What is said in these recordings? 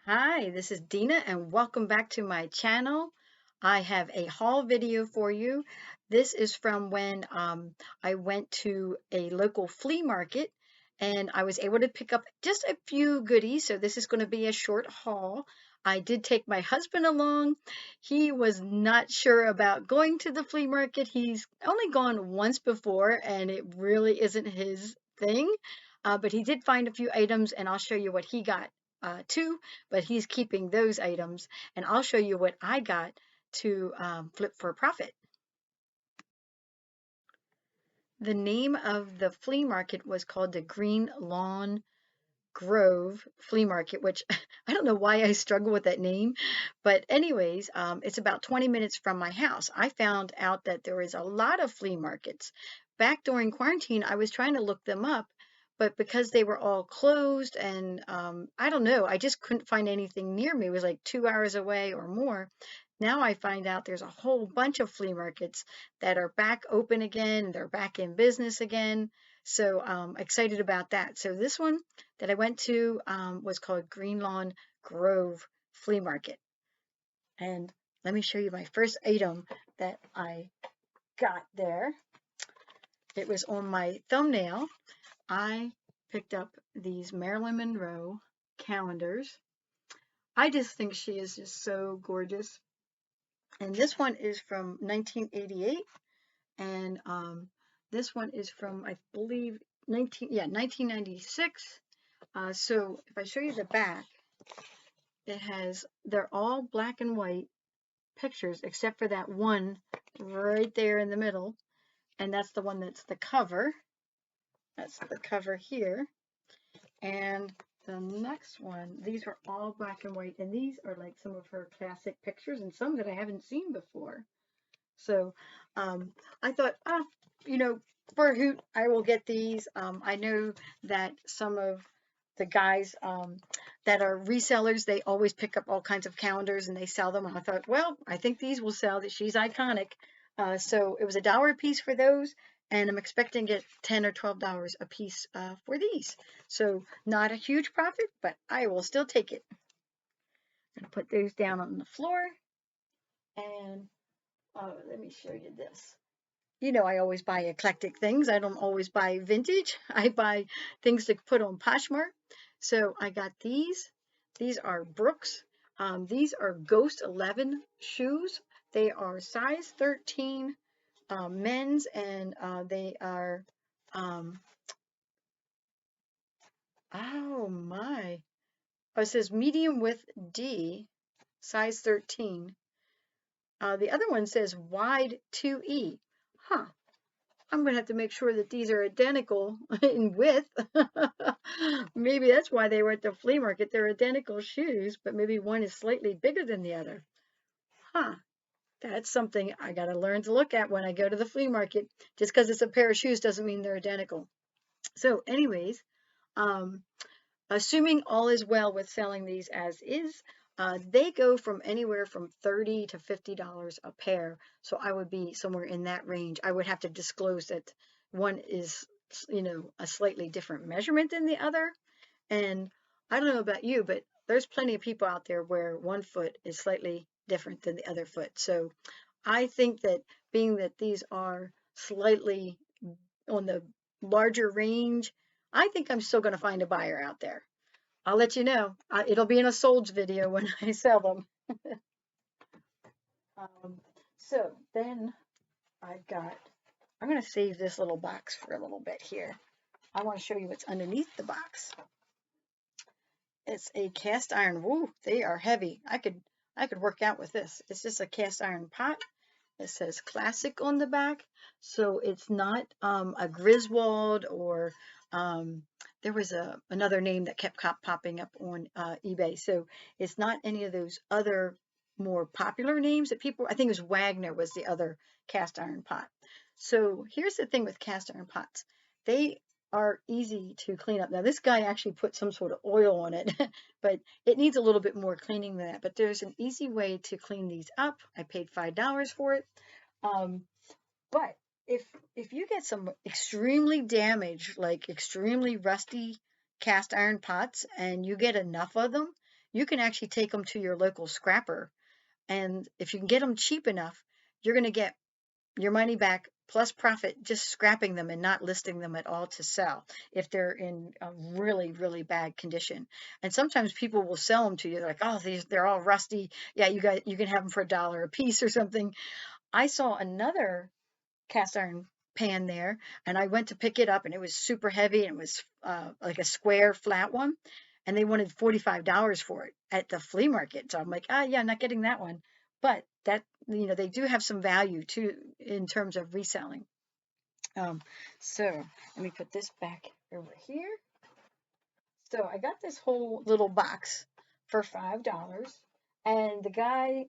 Hi, this is Dena and welcome back to my channel. I have a haul video for you. This is from when I went to a local flea market and I was able to pick up just a few goodies. So this is going to be a short haul. I did take my husband along. He was not sure about going to the flea market. He's only gone once before and it really isn't his thing. But he did find a few items and I'll show you what he got too, but he's keeping those items. And I'll show you what I got to flip for a profit. The name of the flea market was called the Green Lawn Grove Flea Market, which I don't know why I struggle with that name. But anyways, it's about 20 minutes from my house. I found out that there is a lot of flea markets. Back during quarantine, I was trying to look them up, but because they were all closed and I don't know, I just couldn't find anything near me. It was like 2 hours away or more. Now I find out there's a whole bunch of flea markets that are back open again. They're back in business again. So excited about that. So this one that I went to was called Green Lawn Grove Flea Market. And let me show you my first item that I got there. It was on my thumbnail. I picked up these Marilyn Monroe calendars. I just think she is just so gorgeous. And this one is from 1988. And this one is from, I believe, 1996. So if I show you the back, they're all black and white pictures except for that one right there in the middle. And that's the one that's the cover. That's the cover here. And the next one, these are all black and white. And these are like some of her classic pictures and some that I haven't seen before. So I thought, for a hoot, I will get these. I know that some of the guys that are resellers, they always pick up all kinds of calendars and they sell them. And I thought, well, I think these will sell. That she's iconic. So it was $1 a piece for those. And I'm expecting to get $10 or $12 a piece for these. So not a huge profit, but I will still take it. I'm going to put those down on the floor. And let me show you this. You know, I always buy eclectic things. I don't always buy vintage. I buy things to put on Poshmark. So I got these. These are Brooks. These are Ghost 11 shoes. They are size 13 men's, and they are, oh my. Oh, it says medium width D, size 13. The other one says wide 2E. Huh. I'm going to have to make sure that these are identical in width. Maybe that's why they were at the flea market. They're identical shoes, but maybe one is slightly bigger than the other. Huh. That's something I got to learn to look at when I go to the flea market. Just because it's a pair of shoes doesn't mean they're identical. So anyways, um, assuming all is well with selling these as is, they go from anywhere from $30 to $50 a pair. So I would be somewhere in that range. I would have to disclose that one is, a slightly different measurement than the other. And I don't know about you, but there's plenty of people out there where one foot is slightly different than the other foot. So I think that being that these are slightly on the larger range, I think I'm still going to find a buyer out there. I'll let you know. It'll be in a solds video when I sell them. So then I'm going to save this little box for a little bit here. I want to show you what's underneath the box. It's a cast iron. Woo, they are heavy. I could work out with this. It's just a cast iron pot. It says classic on the back. So it's not a Griswold or there was another name that kept popping up on eBay. So it's not any of those other more popular names that people, I think it was Wagner was the other cast iron pot. So here's the thing with cast iron pots. They are easy to clean up. Now this guy actually put some sort of oil on it, but it needs a little bit more cleaning than that. But there's an easy way to clean these up. I paid $5 for it. But if you get some extremely damaged, like extremely rusty cast iron pots, and you get enough of them, you can actually take them to your local scrapper. And if you can get them cheap enough, you're going to get your money back plus profit just scrapping them and not listing them at all to sell if they're in a really, really bad condition. And sometimes people will sell them to you. They're like, oh, they're all rusty. Yeah, you can have them for $1 a piece or something. I saw another cast iron pan there, and I went to pick it up, and it was super heavy, and it was like a square flat one, and they wanted $45 for it at the flea market. So I'm like, yeah, I'm not getting that one. But that, they do have some value too in terms of reselling. So let me put this back over here. So I got this whole little box for $5, and the guy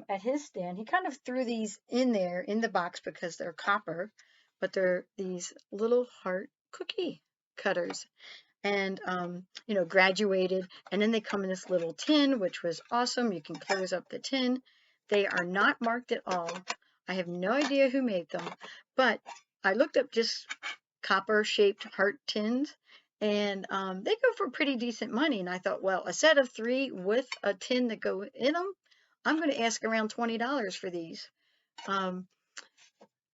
at his stand, he kind of threw these in there in the box because they're copper, but they're these little heart cookie cutters, and graduated, and then they come in this little tin, which was awesome. You can close up the tin. They are not marked at all. I have no idea who made them, but I looked up just copper shaped heart tins, and they go for pretty decent money. And I thought, well, a set of 3 with a tin that go in them, I'm going to ask around $20 for these.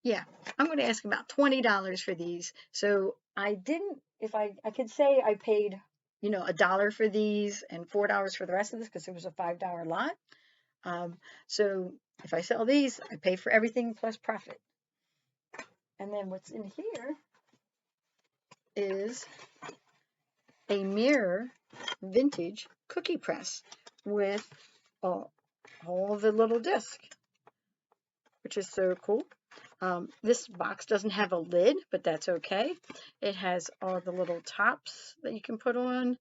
Yeah, I'm going to ask about $20 for these. So I didn't, if I could say I paid, $1 for these and $4 for the rest of this because it was a $5 lot. So if I sell these, I pay for everything plus profit. And then what's in here is a mirror vintage cookie press with all the little discs, which is so cool. This box doesn't have a lid, but that's okay. It has all the little tops that you can put on,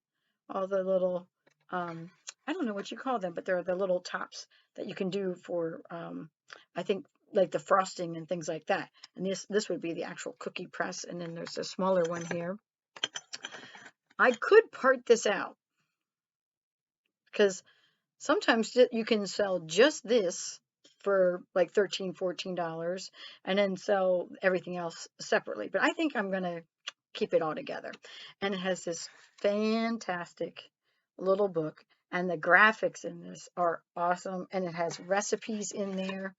all the little, I don't know what you call them, but they're the little tops that you can do for, I think, like the frosting and things like that. And this would be the actual cookie press, and then there's a smaller one here. I could part this out because sometimes you can sell just this for like $13, $14 and then sell everything else separately. But I think I'm going to keep it all together. And it has this fantastic little book, and the graphics in this are awesome, and it has recipes in there.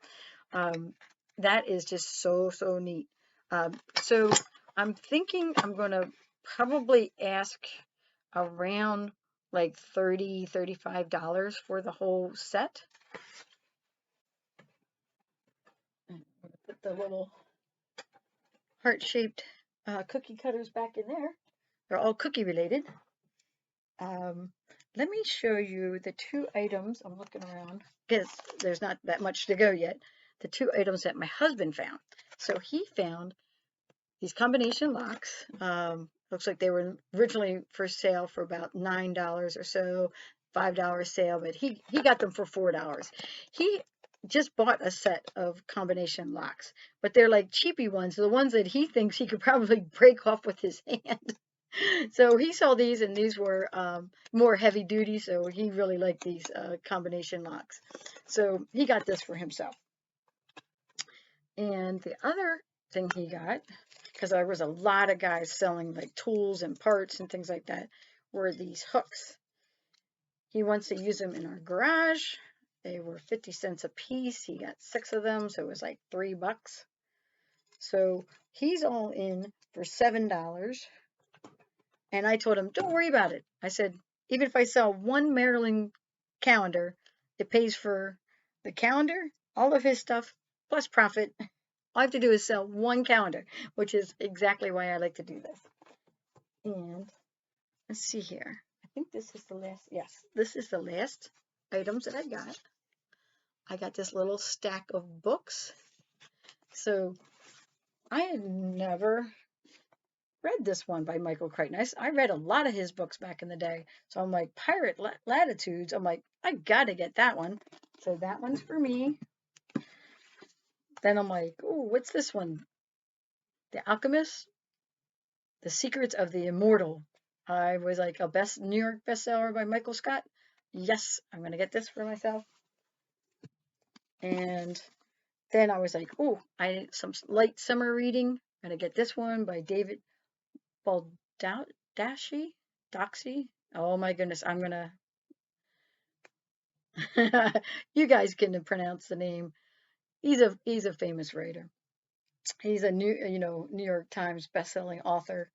That is just so, so neat. So I'm thinking I'm going to probably ask around like $30, $35 for the whole set. I'm going to put the little heart-shaped cookie cutters back in there. They're all cookie related. Let me show you the 2 items. I'm looking around because there's not that much to go yet. The 2 items that my husband found. So he found these combination locks. Looks like they were originally for sale for about $9 or so, $5 sale, but he got them for $4. He just bought a set of combination locks, but they're like cheapy ones, the ones that he thinks he could probably break off with his hand. So he saw these, and these were more heavy duty, so he really liked these combination locks. So he got this for himself. And the other thing he got, because there was a lot of guys selling like tools and parts and things like that, were these hooks. He wants to use them in our garage. They were 50 cents a piece. He got 6 of them, so it was like $3. So he's all in for $7. And I told him, don't worry about it. I said, even if I sell 1 Marilyn calendar, it pays for the calendar, all of his stuff, plus profit. All I have to do is sell 1 calendar, which is exactly why I like to do this. And let's see here. I think this is the last. Yes, this is the last items that I got. I got this little stack of books. So I had never read this one by Michael Crichton. I read a lot of his books back in the day. So I'm like, Pirate Latitudes. I'm like, I got to get that one. So that one's for me. Then I'm like, oh, what's this one? The Alchemist, The Secrets of the Immortal. I was like, a New York bestseller by Michael Scott. Yes, I'm going to get this for myself. And then I was like, oh, I need some light summer reading. I'm going to get this one by David Baldacci. Doxy. Oh my goodness, I'm going to You guys can pronounce the name. He's a famous writer. He's a New York Times bestselling author.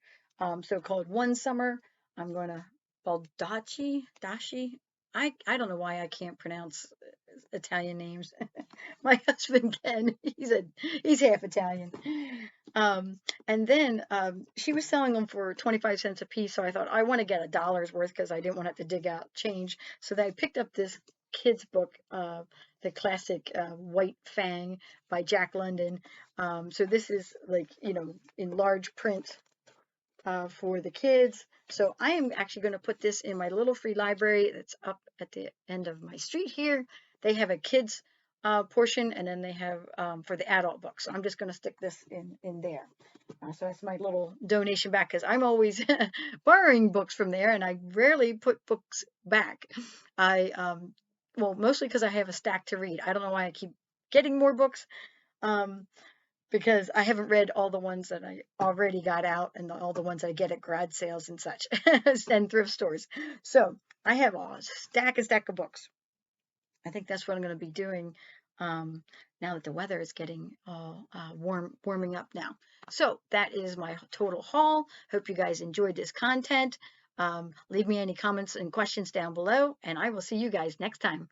So called One Summer. I'm going to Baldacci, Dashi. I don't know why I can't pronounce Italian names. My husband can. He's half Italian. Um, and then she was selling them for 25 cents a piece. So I thought I want to get $1 worth because I didn't want to have to dig out change. So then I picked up this kid's book, the classic White Fang by Jack London. So this is like, in large print for the kids. So I am actually going to put this in my little free library that's up at the end of my street here. They have a kids portion, and then they have for the adult books. So I'm just going to stick this in there. So that's my little donation back because I'm always borrowing books from there, and I rarely put books back. Well, mostly because I have a stack to read. I don't know why I keep getting more books. Um, because I haven't read all the ones that I already got out and all the ones I get at garage sales and such and thrift stores. So I have a stack of books. I think that's what I'm going to be doing now that the weather is getting all warming up now. So that is my total haul. Hope you guys enjoyed this content. Leave me any comments and questions down below, and I will see you guys next time.